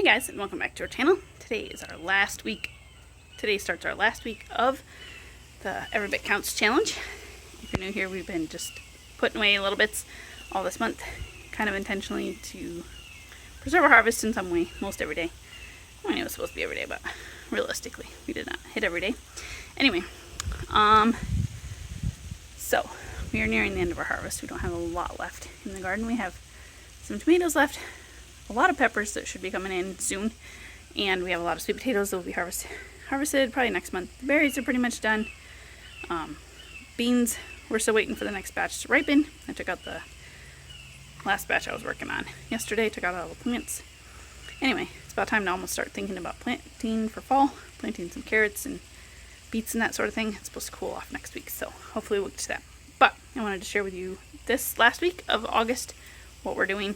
guys, and welcome back to our channel. Today starts our last week of the Every Bit Counts challenge. If you're new here, we've been just putting away little bits all this month, kind of intentionally to preserve our harvest in some way, most every day. I mean, it was supposed to be every day, but realistically, we did not hit every day. Anyway, so we are nearing the end of our harvest. We don't have a lot left in the garden. We have some tomatoes left, a lot of peppers that should be coming in soon, and we have a lot of sweet potatoes that will be harvested probably next month. The berries are pretty much done. Beans, we're still waiting for the next batch to ripen. I took out the last batch I was working on yesterday, took out all the plants. Anyway, it's about time to almost start thinking about planting for fall, planting some carrots and beets and that sort of thing. It's supposed to cool off next week, so hopefully we'll get to that. But I wanted to share with you this last week of August, what we're doing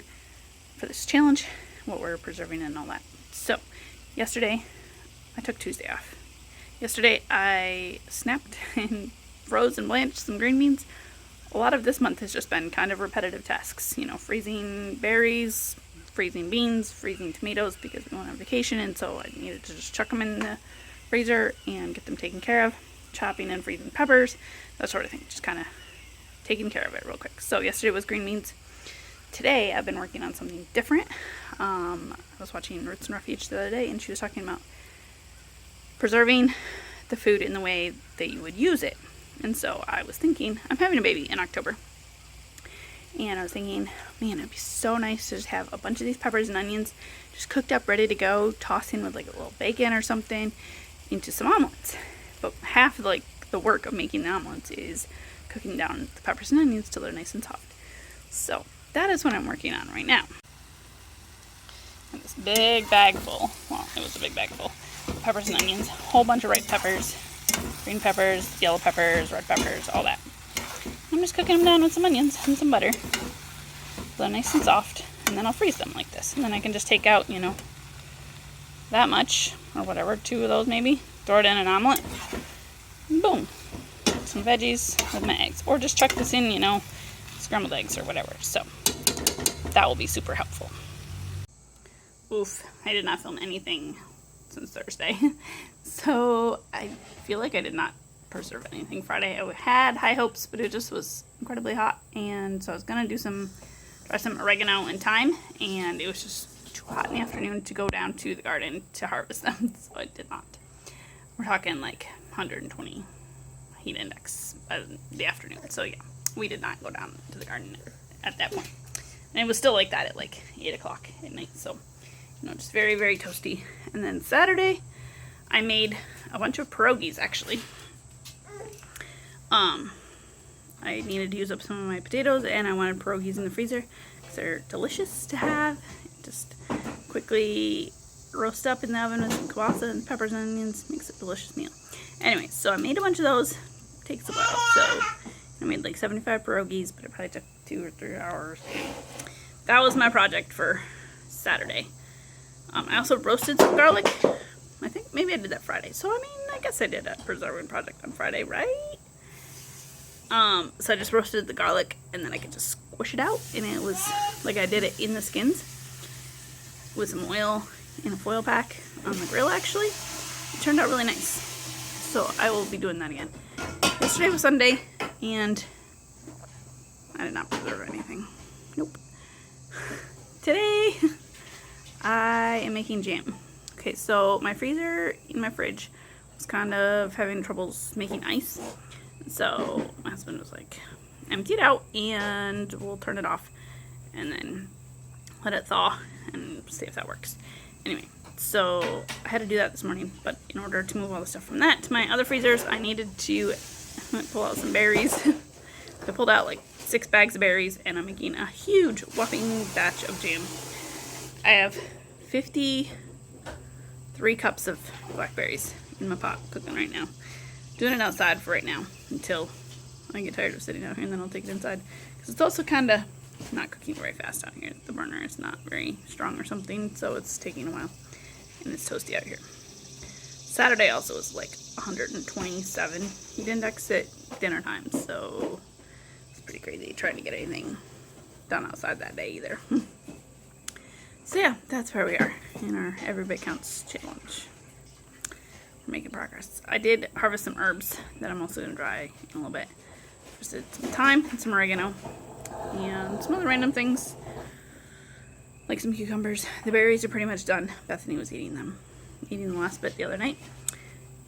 for this challenge, what we're preserving and all that. So yesterday I took Tuesday off. Yesterday I snapped and froze and blanched some green beans. A lot of this month has just been kind of repetitive tasks, you know, freezing berries, freezing beans, freezing tomatoes because we went on vacation, and so I needed to just chuck them in the freezer and get them taken care of. Chopping and freezing peppers, that sort of thing, just kind of taking care of it real quick. So yesterday was green beans. Today I've been working on something different. I was watching Roots and Refuge the other day, and she was talking about preserving the food in the way that you would use it. And so I was thinking, I'm having a baby in October, and I was thinking, man, it'd be so nice to just have a bunch of these peppers and onions just cooked up, ready to go, toss in with like a little bacon or something into some omelets. But half of like the work of making the omelets is cooking down the peppers and onions till they're nice and soft. So that is what I'm working on right now. And this big bag full, well, it was a big bag full, peppers and onions, a whole bunch of ripe peppers, green peppers, yellow peppers, red peppers, all that. I'm just cooking them down with some onions and some butter. They're nice and soft, and then I'll freeze them like this. And then I can just take out, you know, that much, or whatever, 2 of those maybe, throw it in an omelet, and boom, some veggies with my eggs. Or just chuck this in, you know, scrambled eggs or whatever. So that will be super helpful. Oof, I did not film anything since Thursday. So I feel like I did not preserve anything Friday. I had high hopes, but it just was incredibly hot, and so I was gonna do try some oregano and thyme, and it was just too hot in the afternoon to go down to the garden to harvest them, so I did not. We're talking like 120 heat index by the afternoon, so yeah, we did not go down to the garden at that point. And it was still like that at like 8 o'clock at night, so, you know, just very, very toasty. And then Saturday, I made a bunch of pierogies, actually. I needed to use up some of my potatoes, and I wanted pierogies in the freezer because they're delicious to have. Just quickly roast up in the oven with some kielbasa and peppers and onions, makes a delicious meal. Anyway, so I made a bunch of those. Takes a while, so I made like 75 pierogies, but it probably took 2 or 3 hours. That was my project for Saturday. I also roasted some garlic. I think maybe I did that Friday. So, I mean, I guess I did a preserving project on Friday, right? So I just roasted the garlic, and then I could just squish it out, and it was like I did it in the skins with some oil in a foil pack on the grill, actually. It turned out really nice. So I will be doing that again. Yesterday was Sunday, and I did not preserve anything. Nope. Today, I am making jam. Okay, so my freezer in my fridge was kind of having troubles making ice. So my husband was like, empty it out and we'll turn it off and then let it thaw and see if that works. Anyway, so I had to do that this morning, but in order to move all the stuff from that to my other freezers, I needed to pull out some berries. I pulled out like 6 bags of berries, and I'm making a huge whopping batch of jam. I have 53 cups of blackberries in my pot cooking right now. Doing it outside for right now until I get tired of sitting out here, and then I'll take it inside. Because it's also kind of not cooking very fast out here. The burner is not very strong or something, so it's taking a while. And it's toasty out here. Saturday also was like 127 heat index at dinner time, so it's pretty crazy trying to get anything done outside that day either. So yeah, that's where we are in our Every Bit Counts challenge. We're making progress. I did harvest some herbs that I'm also going to dry in a little bit. Just did some thyme and some oregano and some other random things like some cucumbers. The berries are pretty much done. Bethany was eating the last bit the other night.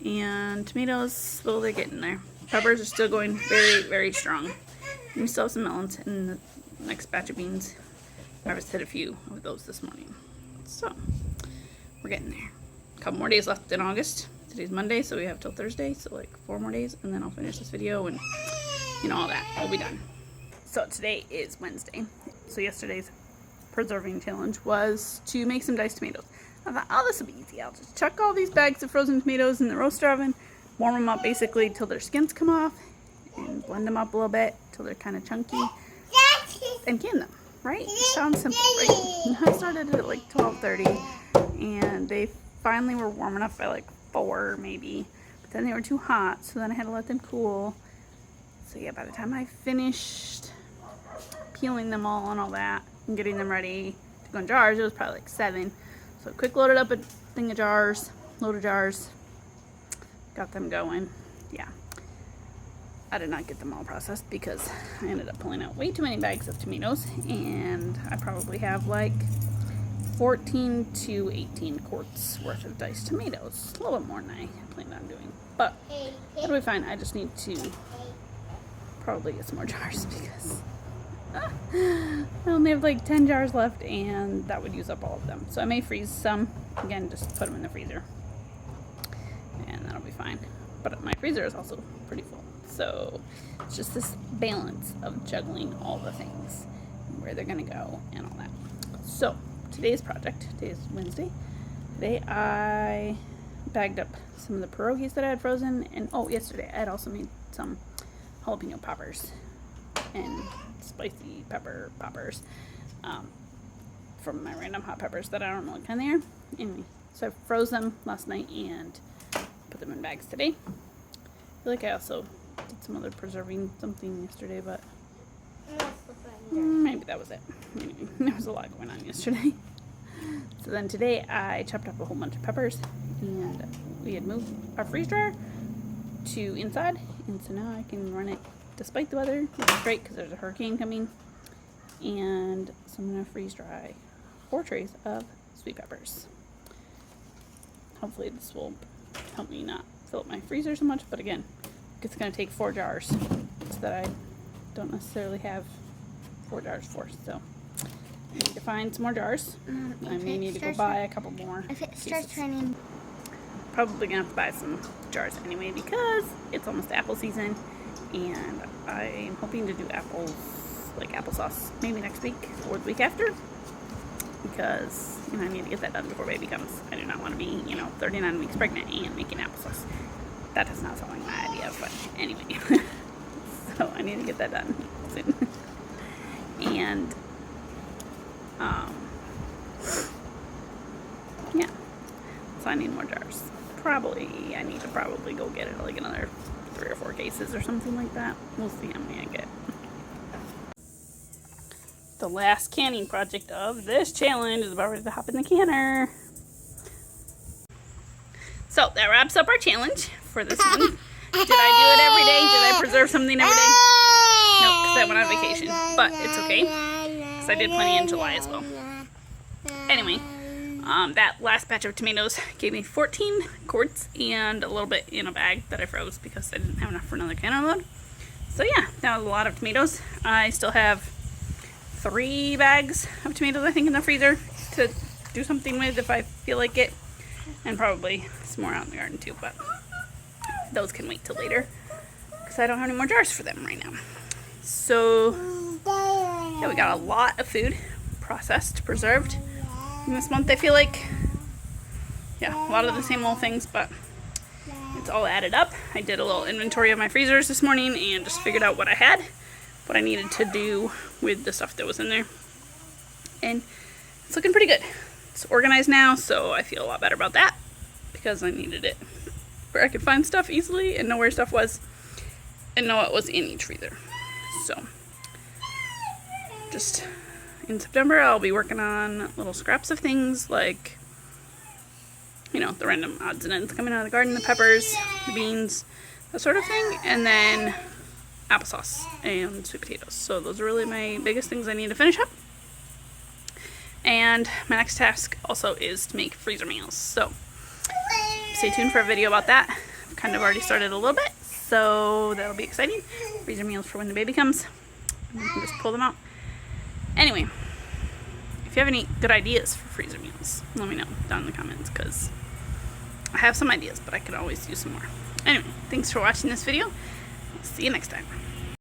And tomatoes, well, they're getting there. Peppers are still going very, very strong. And we still have some melons in the next batch of beans. I harvested a few of those this morning. So, we're getting there. A couple more days left in August. Today's Monday, so we have till Thursday, so like 4 more days, and then I'll finish this video and, you know, all that. We'll be done. So today is Wednesday. So yesterday's preserving challenge was to make some diced tomatoes. I thought, oh, this will be easy. I'll just chuck all these bags of frozen tomatoes in the roaster oven, warm them up basically till their skins come off, and blend them up a little bit till they're kind of chunky, and can them, right? It sounds simple, right? I started at like 12:30, and they finally were warm enough by like 4 maybe, but then they were too hot, so then I had to let them cool. So yeah, by the time I finished peeling them all and all that, and getting them ready to go in jars, it was probably like 7. So quick loaded up a thing of jars, load of jars, got them going. Yeah, I did not get them all processed because I ended up pulling out way too many bags of tomatoes, and I probably have like 14 to 18 quarts worth of diced tomatoes. A little bit more than I planned on doing, but that'll be fine. I just need to probably get some more jars because I only have like 10 jars left, and that would use up all of them. So I may freeze some. Again, just put them in the freezer, and that'll be fine. But my freezer is also pretty full. So it's just this balance of juggling all the things, where they're going to go, and all that. So today's project, today is Wednesday. Today I bagged up some of the pierogies that I had frozen, and yesterday I had also made some jalapeno poppers and spicy pepper poppers from my random hot peppers that I don't know what kind they are. Anyway, so I froze them last night and put them in bags today. I feel like I also did some other preserving something yesterday, but maybe that was it. Anyway, there was a lot going on yesterday. So then today I chopped up a whole bunch of peppers, and we had moved our freeze dryer to inside, and so now I can run it despite the weather, which is great because there's a hurricane coming. And so I'm going to freeze dry 4 trays of sweet peppers. Hopefully this will help me not fill up my freezer so much, but again, it's going to take 4 jars that I don't necessarily have 4 jars for, so I need to find some more jars. I may need to go buy a couple more. If it starts raining, probably gonna have to buy some jars anyway because it's almost apple season, and I'm hoping to do apples, like applesauce, maybe next week or the week after, because I need to get that done before baby comes. I do not want to be 39 weeks pregnant and making applesauce. That does not sound like my idea, but anyway. So I need to get that done soon. And yeah, so I need more jars. I need to probably go get it like another 3 or 4 cases or something like that. We'll see how many I get. The last canning project of this challenge is about ready to hop in the canner. So that wraps up our challenge for this one. Did I do it every day? Did I preserve something every day? Nope, because I went on vacation. But it's okay, because I did plenty in July as well. Anyway, that last batch of tomatoes gave me 14 quarts and a little bit in a bag that I froze because I didn't have enough for another canner load. So yeah, that was a lot of tomatoes. I still have 3 bags of tomatoes, I think, in the freezer to do something with if I feel like it. And probably some more out in the garden too, but those can wait till later because I don't have any more jars for them right now. So yeah, we got a lot of food processed, preserved in this month. I feel like, yeah, a lot of the same old things, but it's all added up. I did a little inventory of my freezers this morning and just figured out what I had, what I needed to do with the stuff that was in there, and it's looking pretty good. It's organized now, so I feel a lot better about that because I needed it where I could find stuff easily and know where stuff was and know what was in each freezer. So just, in September I'll be working on little scraps of things like, you know, the random odds and ends coming out of the garden, the peppers, the beans, that sort of thing, and then applesauce and sweet potatoes. So those are really my biggest things I need to finish up. And my next task also is to make freezer meals. So stay tuned for a video about that. I've kind of already started a little bit, so that'll be exciting. Freezer meals for when the baby comes. And you can just pull them out. Anyway, if you have any good ideas for freezer meals, let me know down in the comments, because I have some ideas, but I could always use some more. Anyway, thanks for watching this video. See you next time.